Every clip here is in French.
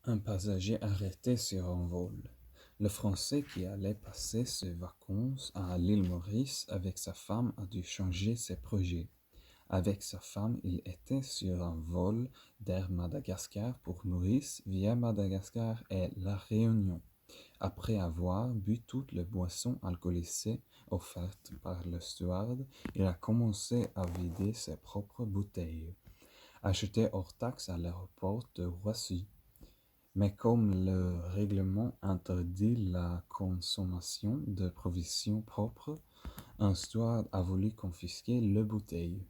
Un passager arrêté sur un vol. Le Français qui allait passer ses vacances à l'île Maurice avec sa femme a dû changer ses projets. Avec sa femme, il était sur un vol d'Air Madagascar pour Maurice via Madagascar et La Réunion. Après avoir bu toutes les boissons alcoolisées offertes par le steward, il a commencé à vider ses propres bouteilles, achetées hors taxe à l'aéroport de Roissy. Mais comme le règlement interdit la consommation de provisions propres, un steward a voulu confisquer les bouteilles.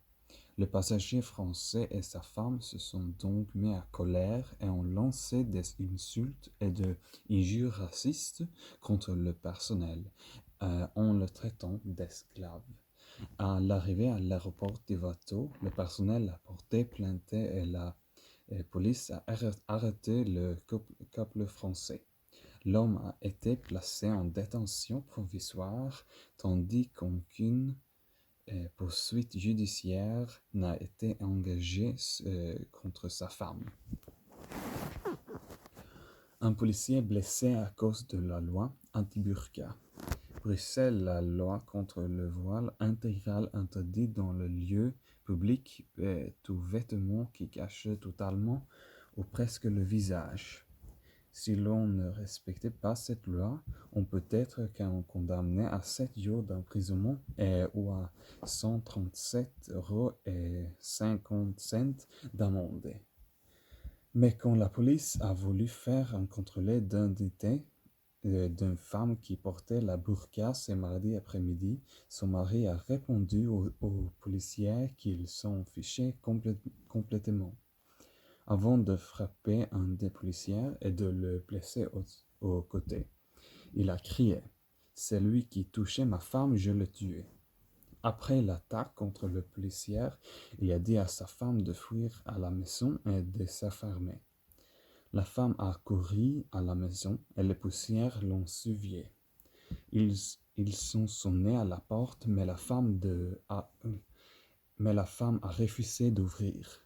Le passager français et sa femme se sont donc mis à colère et ont lancé des insultes et des injures racistes contre le personnel, en le traitant d'esclave. À l'arrivée à l'aéroport d'Ivato, le personnel a porté plainte et la police a arrêté le couple français. L'homme a été placé en détention provisoire tandis qu'aucune poursuite judiciaire n'a été engagée contre sa femme. Un policier blessé à cause de la loi anti-burqa. Bruxelles, la loi contre le voile intégral interdit dans le lieu public tout vêtement qui cache totalement ou presque le visage. Si l'on ne respecte pas cette loi, on peut être condamné à 7 jours d'emprisonnement ou à 137,50 € d'amende. Mais quand la police a voulu faire un contrôle d'identité d'une femme qui portait la burqa ce mardi après-midi, son mari a répondu aux policiers qu'ils s'en fichaient complètement. Avant de frapper un des policiers et de le blesser au côté, il a crié « C'est lui qui touchait ma femme, je le tuais ». Après l'attaque contre le policier, il a dit à sa femme de fuir à la maison et de s'enfermer. La femme a couru à la maison et les policiers l'ont suivi. Ils sont sonnés à la porte, mais la femme a refusé d'ouvrir.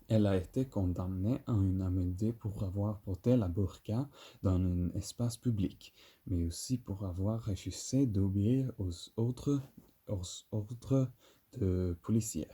Elle a été condamnée à une amende pour avoir porté la burqa dans un espace public, mais aussi pour avoir refusé d'obéir aux ordres de policiers.